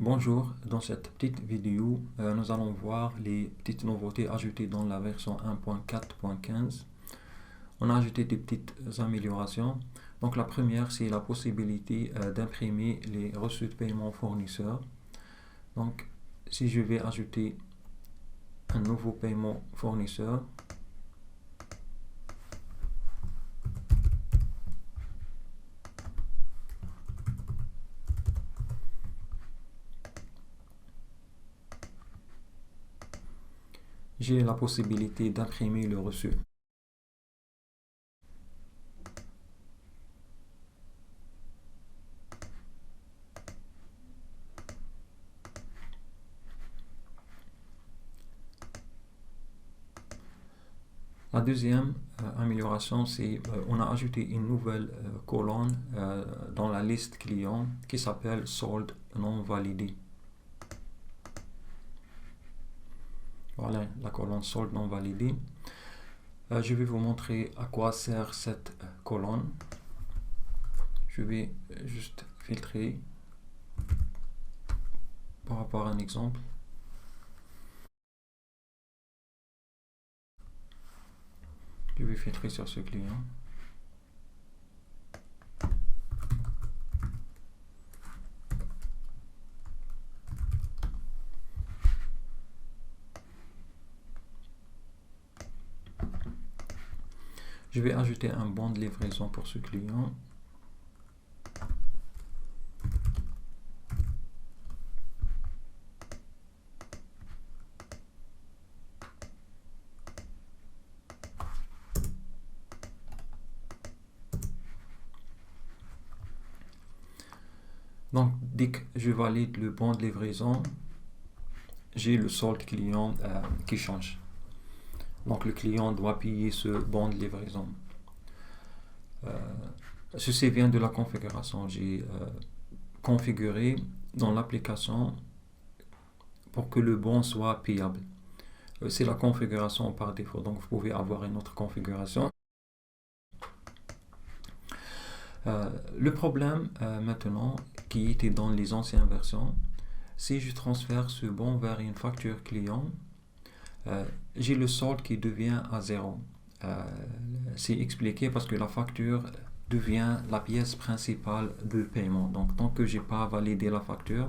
Bonjour, dans cette petite vidéo, nous allons voir les petites nouveautés ajoutées dans la version 1.4.15. On a ajouté des petites améliorations. Donc la première, c'est la possibilité d'imprimer les reçus de paiement fournisseurs. Donc si je vais ajouter un nouveau paiement fournisseur, j'ai la possibilité d'imprimer le reçu. La deuxième amélioration, c'est on a ajouté une nouvelle colonne dans la liste client qui s'appelle solde non validé. Voilà la colonne solde non validé. Je vais vous montrer à quoi sert cette colonne. Je vais juste filtrer par rapport à un exemple. Je vais filtrer sur ce client. Je vais ajouter un bon de livraison pour ce client. Donc, dès que je valide le bon de livraison, j'ai le solde client qui change. Donc, le client doit payer ce bon de livraison. Ceci vient de la configuration. J'ai configuré dans l'application pour que le bon soit payable. C'est la configuration par défaut, donc vous pouvez avoir une autre configuration. Le problème maintenant, qui était dans les anciennes versions, si je transfère ce bon vers une facture client, j'ai le solde qui devient à 0. C'est expliqué parce que la facture devient la pièce principale de paiement. Donc tant que j'ai pas validé la facture,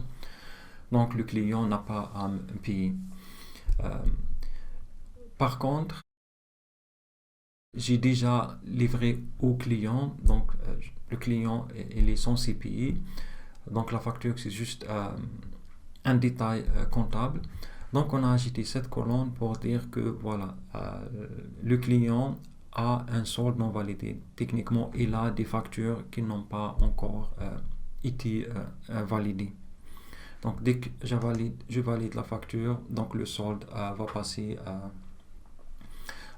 donc le client n'a pas à me payer. Par contre, j'ai déjà livré au client, donc le client il est censé payer. Donc la facture c'est juste un détail comptable. Donc on a ajouté cette colonne pour dire que voilà, le client a un solde non validé. Techniquement, il a des factures qui n'ont pas encore été validées. Donc dès que je valide la facture, donc le solde va passer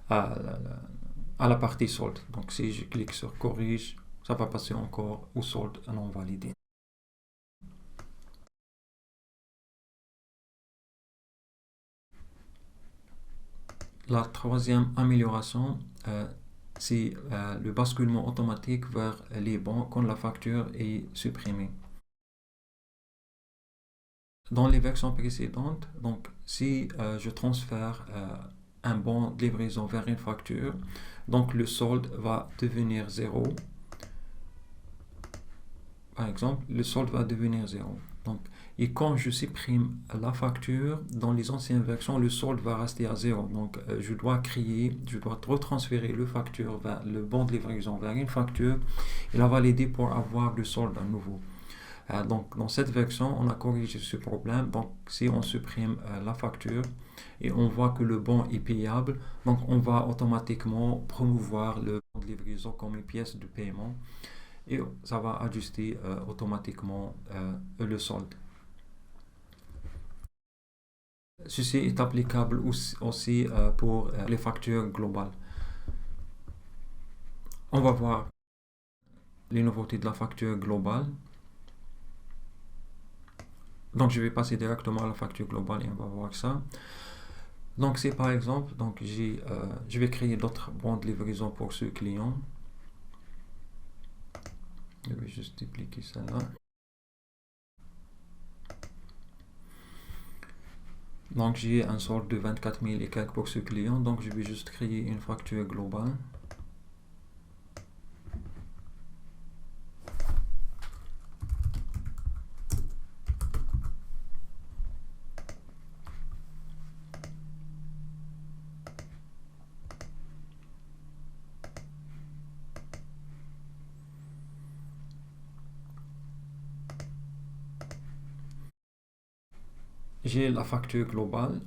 à la partie solde. Donc si je clique sur corrige, ça va passer encore au solde non validé. La troisième amélioration, c'est le basculement automatique vers les bons quand la facture est supprimée. Dans les versions précédentes, donc si je transfère un bon de livraison vers une facture, donc le solde va devenir 0. Par exemple, le solde va devenir 0. Donc, et quand je supprime la facture, dans les anciennes versions, le solde va rester à 0. Donc, je dois retransférer le bon de livraison vers une facture et la valider pour avoir le solde à nouveau. Donc, dans cette version, on a corrigé ce problème. Donc, si on supprime la facture et on voit que le bon est payable, donc on va automatiquement promouvoir le bon de livraison comme une pièce de paiement. Et ça va ajuster automatiquement le solde. Ceci est applicable aussi pour les factures globales. On va voir les nouveautés de la facture globale. Donc je vais passer directement à la facture globale et on va voir ça. Donc c'est par exemple, donc je vais créer d'autres bons de livraison pour ce client. Je vais juste dupliquer ça là. Donc j'ai un solde de 24 000 et quelques pour ce client, donc je vais juste créer une facture globale. J'ai la facture globale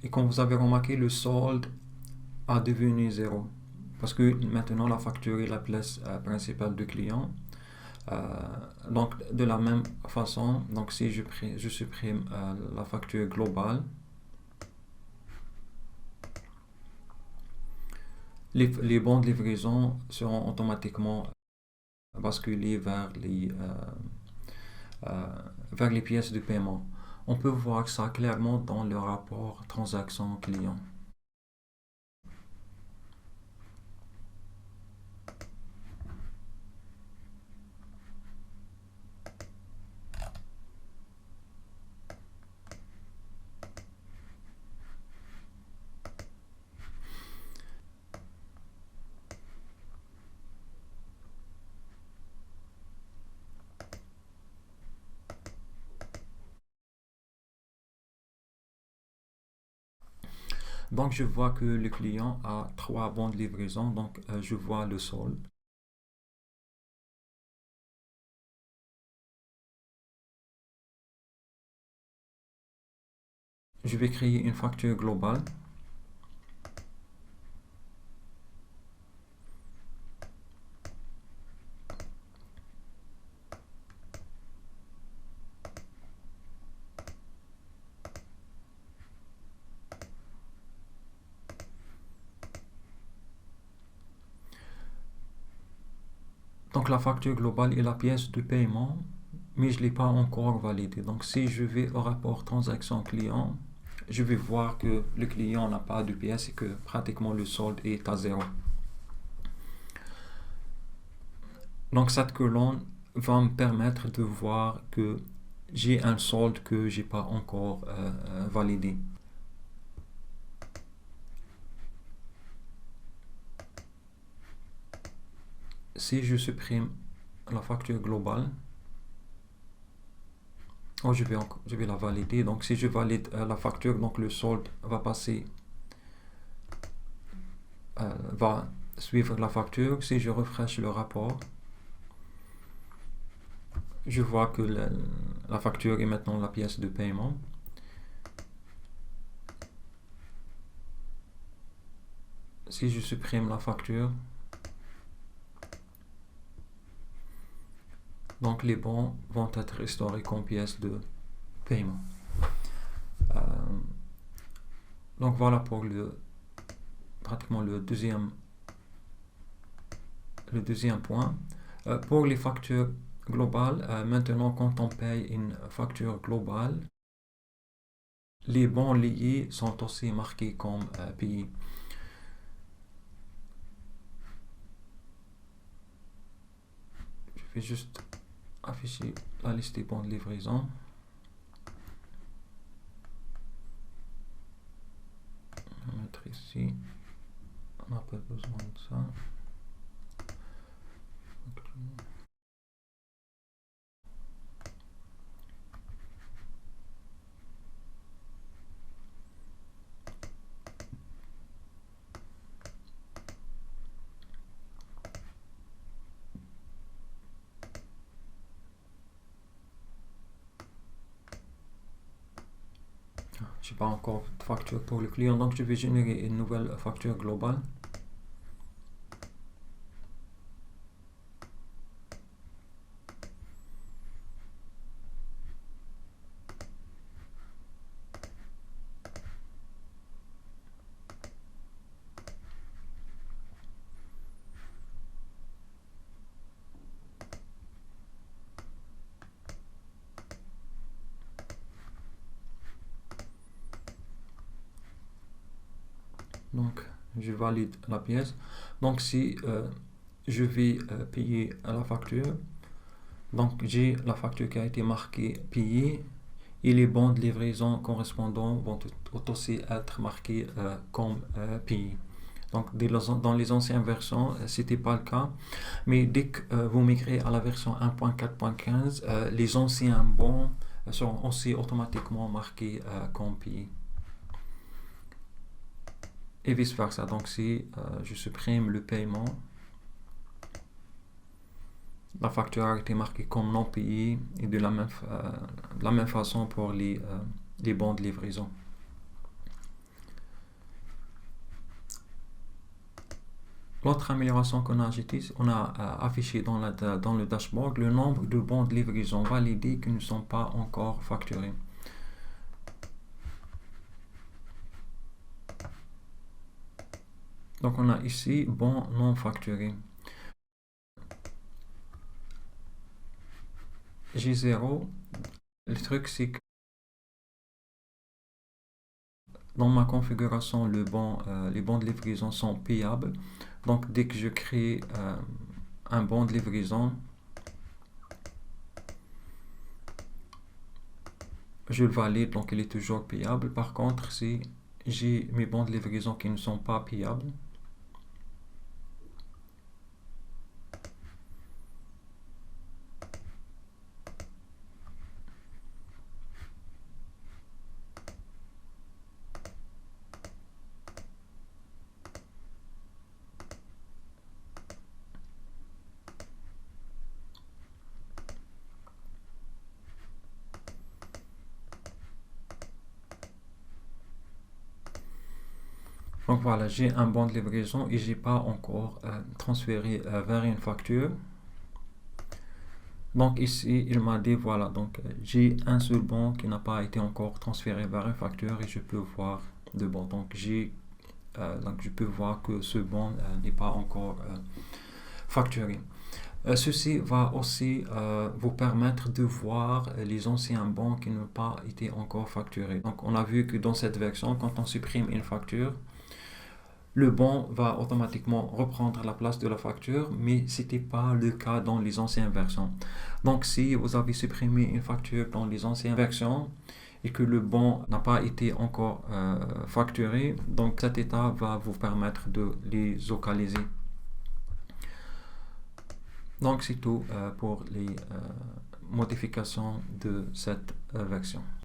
et comme vous avez remarqué, le solde a devenu zéro parce que maintenant la facture est la pièce principale du client. Donc de la même façon, donc si je supprime la facture globale, les bons de livraison seront automatiquement basculés vers les pièces de paiement. On peut voir ça clairement dans le rapport transaction client. Donc je vois que le client a 3 bons de livraison, donc je vois le solde. Je vais créer une facture globale. Donc la facture globale est la pièce de paiement, mais je ne l'ai pas encore validée. Donc si je vais au rapport transaction client, je vais voir que le client n'a pas de pièce et que pratiquement le solde est à zéro. Donc cette colonne va me permettre de voir que j'ai un solde que j'ai pas encore validé. Si je supprime la facture globale, je vais la valider. Donc si je valide la facture, donc le solde va passer, va suivre la facture. Si je refresh le rapport, je vois que la facture est maintenant la pièce de paiement. Si je supprime la facture, donc les bons vont être restaurés comme pièce de paiement. Donc voilà pour pratiquement le deuxième point. Pour les factures globales, maintenant quand on paye une facture globale, les bons liés sont aussi marqués comme payés. Je vais juste afficher la liste des bons de livraison. On va mettre ici. On n'a pas besoin de ça. Je n'ai pas encore de facture pour le client, donc je vais générer une nouvelle facture globale. Donc je valide la pièce. Donc si je vais payer la facture, donc j'ai la facture qui a été marquée payée et les bons de livraison correspondants vont aussi être marqués comme pays. Donc, dans les anciennes versions, ce n'était pas le cas. Mais dès que vous migrez à la version 1.4.15, les anciens bons seront aussi automatiquement marqués comme pays. Et vice versa. Donc, si je supprime le paiement, la facture a été marquée comme non payée et de la même façon pour les bons de livraison. L'autre amélioration qu'on a ajoutée, on a affiché dans le dashboard le nombre de bons de livraison validés qui ne sont pas encore facturés. Donc on a ici bons non facturés. J0, le truc c'est que dans ma configuration, les bons de livraison sont payables. Donc dès que je crée un bon de livraison, je le valide, donc il est toujours payable. Par contre, si j'ai mes bons de livraison qui ne sont pas payables, donc voilà, j'ai un bon de livraison et j'ai pas encore transféré vers une facture. Donc ici, il m'a dit voilà, donc j'ai un seul bon qui n'a pas été encore transféré vers une facture et je peux voir de bon. Donc je peux voir que ce bon n'est pas encore facturé. Ceci va aussi vous permettre de voir les anciens bons qui n'ont pas été encore facturés. Donc on a vu que dans cette version, quand on supprime une facture, le bon va automatiquement reprendre la place de la facture, mais ce n'était pas le cas dans les anciennes versions. Donc si vous avez supprimé une facture dans les anciennes versions et que le bon n'a pas été encore facturé, donc cet état va vous permettre de les localiser. Donc c'est tout pour les modifications de cette version.